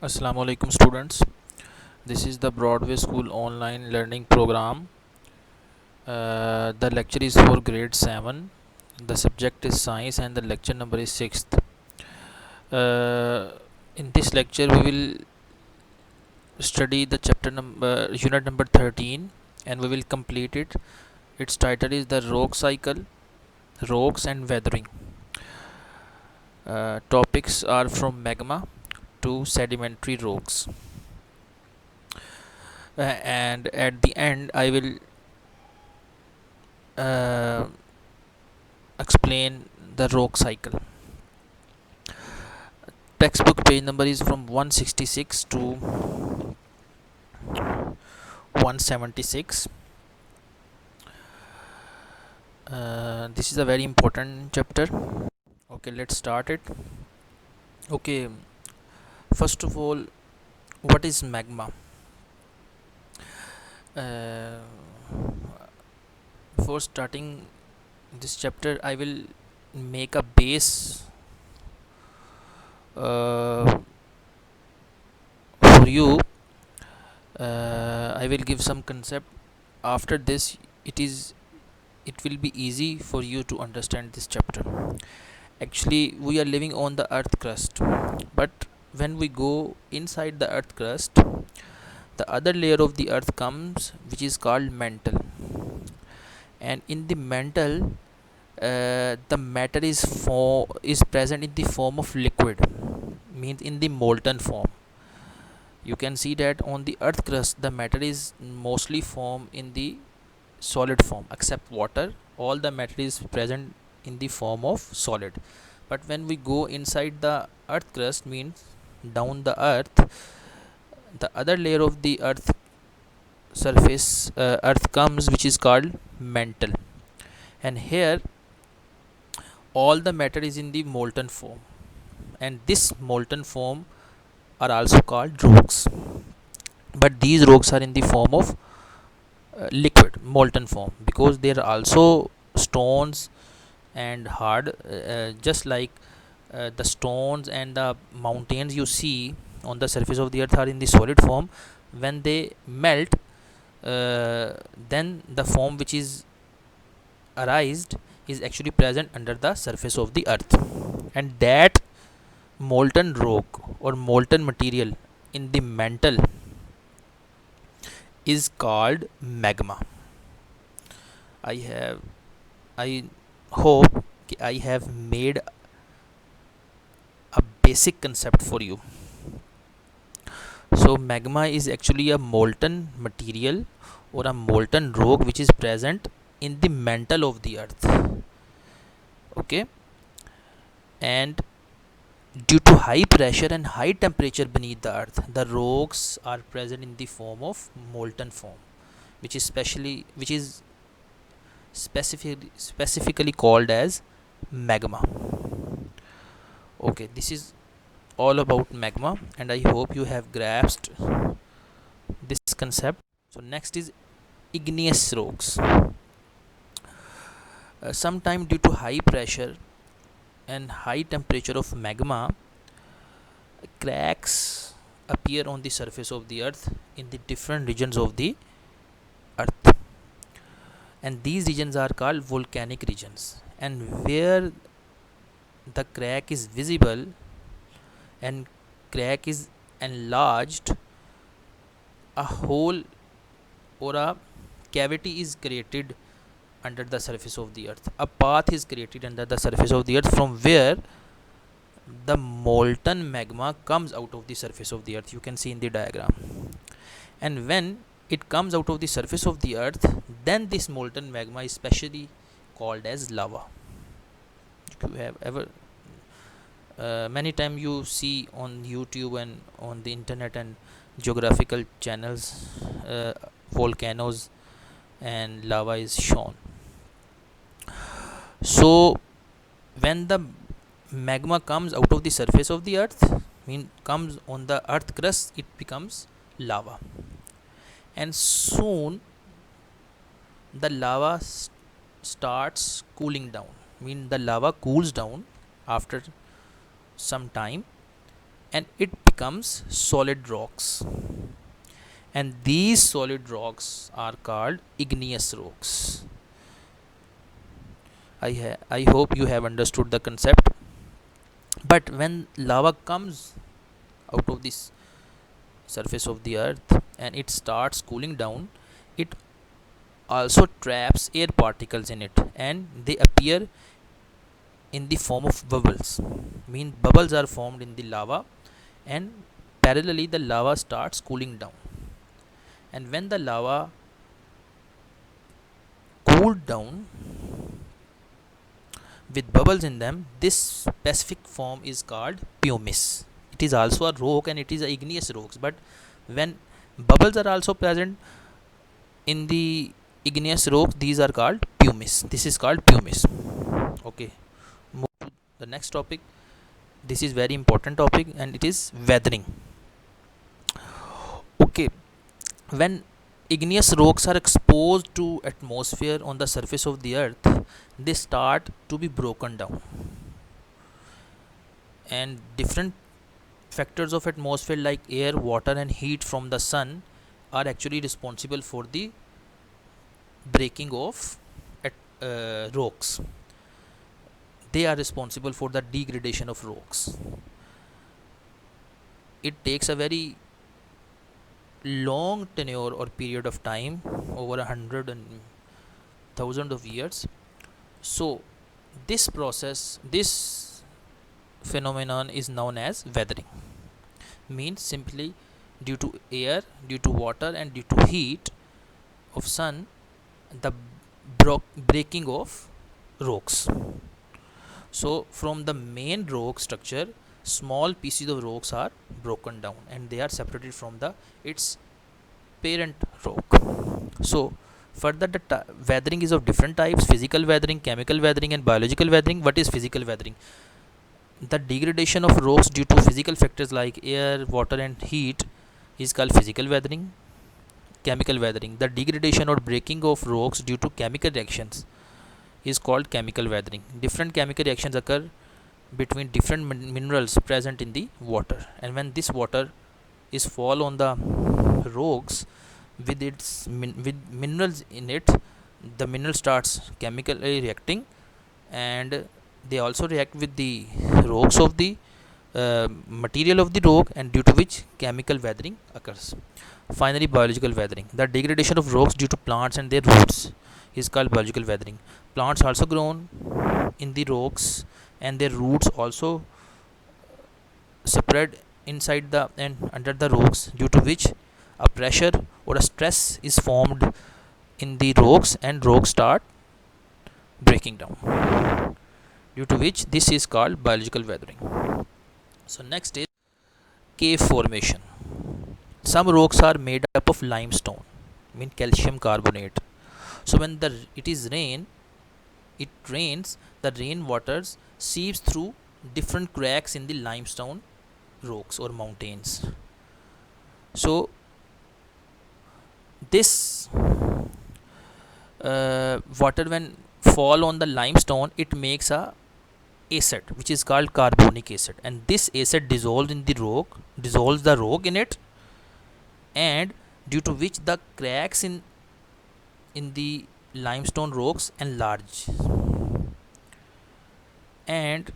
Assalamu alaikum students. This is the Broadway School online learning program. The lecture is for grade 7. The subject is science and the lecture number is 6th. In this lecture we will study the chapter number unit number 13 and we will complete it. Its title is the rock cycle, rocks and weathering. Topics are from magma to sedimentary rocks. And at the end I will uh, explain the rock cycle. Textbook page number is from 166 to 176. This is a very important chapter. Okay, let's start it. Okay, first of all, what is magma? uh, Before starting this chapter I will make a base for you. I will give some concept. After this it will be easy for you to understand this chapter. Actually we are living on the earth crust, but when we go inside the earth crust, the other layer of the earth comes, which is called mantle. And in the mantle, the matter is present in the form of liquid, means in the molten form. You can see that on the earth crust the matter is mostly formed in the solid form except water. All the matter is present in the form of solid. But when we go inside the earth crust, means down the earth, the other layer of the earth surface, earth comes, which is called mantle. And here all the matter is in the molten form, and this molten form are also called rocks. But these rocks are in the form of liquid molten form, because there are also stones and hard, just like the stones and the mountains you see on the surface of the earth are in the solid form. When they melt, then the form which is arised is actually present under the surface of the earth, and that molten rock or molten material in the mantle is called magma. I hope I have made a basic concept for you. So magma is actually a molten material or a molten rock which is present in the mantle of the earth. Okay, and due to high pressure and high temperature beneath the earth, the rocks are present in the form of molten form, which is specifically called as magma. Okay, this is all about magma, and I hope you have grasped this concept. So next is igneous rocks. Sometime due to high pressure and high temperature of magma, cracks appear on the surface of the earth in the different regions of the earth, and these regions are called volcanic regions. And where the crack is visible and crack is enlarged, a hole or a cavity is created under the surface of the earth. A path is created under the surface of the earth from where the molten magma comes out of the surface of the earth. You can see in the diagram. And when it comes out of the surface of the earth, then this molten magma is specially called as lava. If you have ever many time you see on YouTube and on the internet and geographical channels, volcanoes and lava is shown. So when the magma comes out of the surface of the earth, comes on the earth crust, it becomes lava. And soon the lava starts cooling down, the lava cools down after some time, and it becomes becomes solid rocks, and these solid rocks are called igneous rocks. I hope you have understood the concept. But when lava comes out of this surface of the earth and it starts cooling down, it also traps air particles in it, and they appear in the form of bubbles. Mean bubbles are formed in the lava, and parallelly the lava starts cooling down. And when the lava cooled down with bubbles in them, this specific form is called pumice. It is also a rock and it is a igneous rocks, but when bubbles are also present in the igneous rock, these are called pumice. This is called pumice. Okay, move to the next topic. This is very important topic and it is weathering. Okay, when igneous rocks are exposed to atmosphere on the surface of the earth, they start to be broken down, and different factors of atmosphere like air, water and heat from the sun are actually responsible for the breaking of rocks. They are responsible for the degradation of rocks. It takes a very long tenure or period of time, over 100 and 1000 of years. So this process, this phenomenon is known as weathering. Means simply due to air, due to water and due to heat of sun, the breaking of rocks. So from the main rock structure, small pieces of rocks are broken down and they are separated from the its parent rock. So further, the weathering is of different types: physical weathering, chemical weathering and biological weathering. What is physical weathering? The degradation of rocks due to physical factors like air, water and heat is called physical weathering. Chemical weathering: the degradation or breaking of rocks due to chemical reactions is called chemical weathering. Different chemical reactions occur between different minerals present in the water, and when this water is fall on the rocks with its with minerals in it, the mineral starts chemically reacting, and they also react with the rocks of the material of the rock, and due to which chemical weathering occurs. Finally, biological weathering: the degradation of rocks due to plants and their roots is called biological weathering. Plants also grown in the rocks and their roots also spread inside the and under the rocks, due to which a pressure or a stress is formed in the rocks and rocks start breaking down, due to which this is called biological weathering. So next is cave formation. Some rocks are made up of limestone, mean calcium carbonate. So when it rains, the rain waters seeps through different cracks in the limestone rocks or mountains. So this water when fall on the limestone, it makes a acid which is called carbonic acid, and this acid dissolves the rock in it, and due to which the cracks in the limestone rocks enlarge, and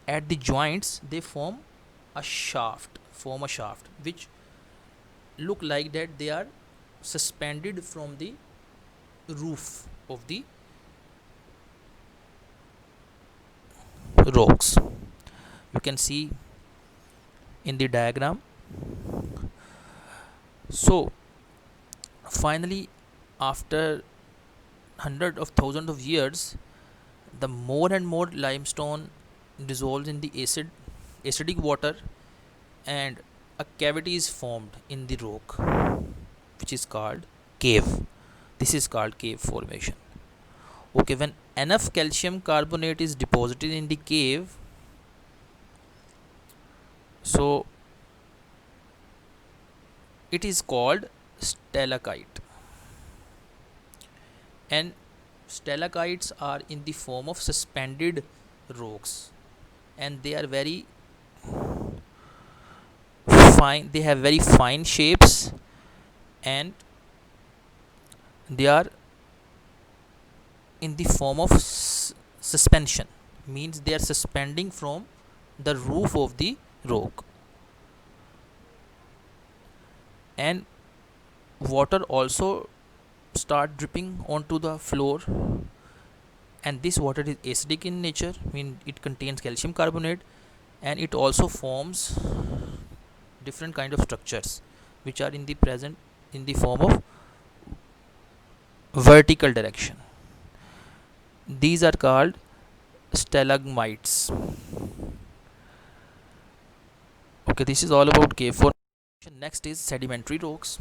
at the joints they form a shaft which look like that they are suspended from the roof of the rocks. You can see in the diagram. So finally, after hundred of thousands of years, the more and more limestone dissolves in the acidic water, and a cavity is formed in the rock which is called cave. This is called cave formation. Okay, when enough calcium carbonate is deposited in the cave, so it is called stalactite, and stalactites are in the form of suspended rocks, and they are very fine, they have very fine shapes, and they are in the form of suspension, means they are suspending from the roof of the rock. And water also start dripping onto the floor, and this water is acidic in nature, mean it contains calcium carbonate, and it also forms different kind of structures which are in the present in the form of vertical direction. These are called stalagmites. Okay, this is all about cave formation. Next is sedimentary rocks.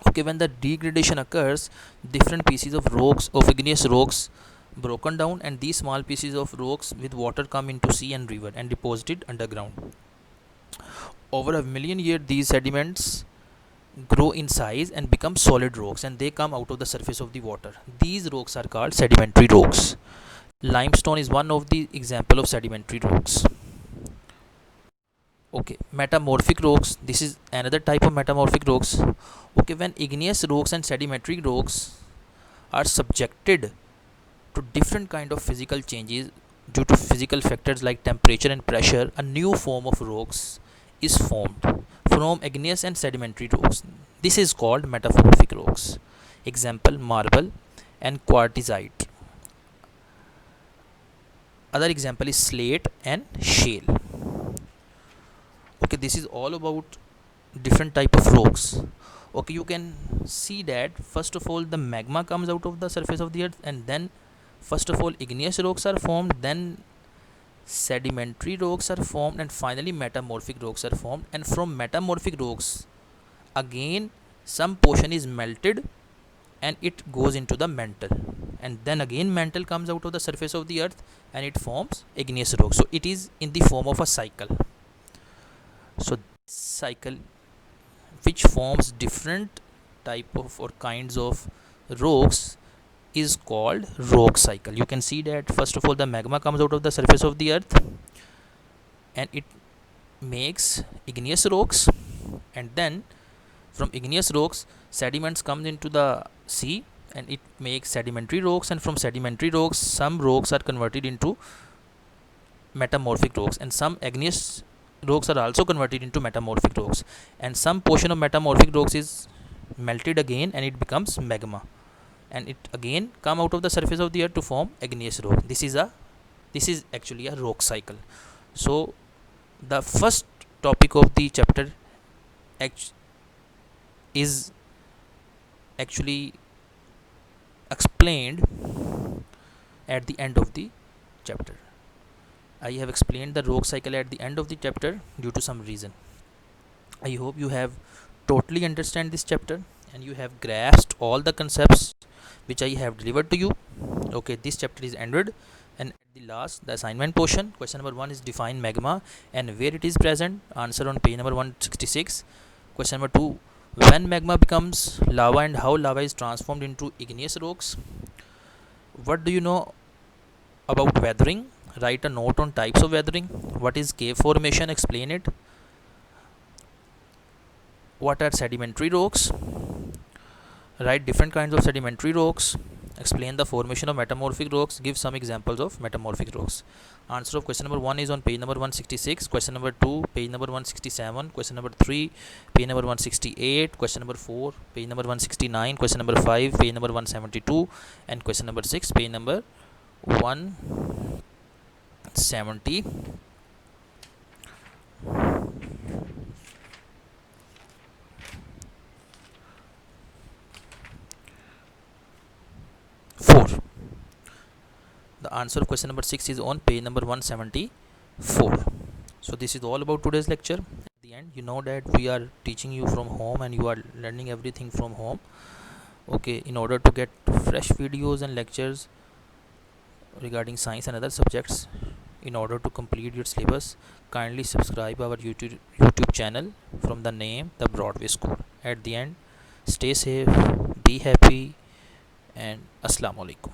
Okay, when the degradation occurs, different pieces of rocks, of igneous rocks, broken down, and these small pieces of rocks with water come into sea and river and deposited underground. Over a million years, these sediments grow in size and become solid rocks, and they come out of the surface of the water. These rocks are called sedimentary rocks. Limestone is one of the example of sedimentary rocks. Okay, metamorphic rocks, this is another type of metamorphic rocks. Okay, when igneous rocks and sedimentary rocks are subjected to different kind of physical changes due to physical factors like temperature and pressure, a new form of rocks is formed from igneous and sedimentary rocks. This is called metamorphic rocks. Example, marble and quartzite. Other example is slate and shale. Okay, this is all about different type of rocks. Okay, you can see that first of all the magma comes out of the surface of the earth, and then first of all igneous rocks are formed, then sedimentary rocks are formed, and finally metamorphic rocks are formed. And from metamorphic rocks again some portion is melted and it goes into the mantle, and then again mantle comes out of the surface of the earth and it forms igneous rock. So it is in the form of a cycle. So this cycle which forms different type of or kinds of rocks is called rock cycle. You can see that first of all the magma comes out of the surface of the earth and it makes igneous rocks, and then from igneous rocks sediments comes into the sea and it makes sedimentary rocks, and from sedimentary rocks some rocks are converted into metamorphic rocks, and some igneous rocks are also converted into metamorphic rocks, and some portion of metamorphic rocks is melted again and it becomes magma, and it again come out of the surface of the earth to form igneous rock. This is actually a rock cycle. So the first topic of the chapter is actually explained at the end of the chapter. I have explained the rock cycle at the end of the chapter due to some reason. I hope you have totally understand this chapter and you have grasped all the concepts which I have delivered to you. Okay, this chapter is ended, and at the last the assignment portion, question number 1 is define magma and where it is present. Answer on page number 166. Question number 2, when magma becomes lava and how lava is transformed into igneous rocks. What do you know about weathering? Write a note on types of weathering. What is cave formation? Explain it. What are sedimentary rocks? Write different kinds of sedimentary rocks. Explain the formation of metamorphic rocks. Give some examples of metamorphic rocks. Answer of question number 1 is on page number 166. Question number 2, page number 167. Question number 3, page number 168. Question number 4, page number 169. Question number 5, page number 172. And question number 6, page number 170. 4. The answer of question number 6 is on page number 174. So this is all about today's lecture. At the end, you know that we are teaching you from home and you are learning everything from home. Okay, in order to get fresh videos and lectures regarding science and other subjects, in order to complete your syllabus, kindly subscribe our YouTube channel from the name The Broadway School. At the end, stay safe, be happy, and Assalamu alaikum.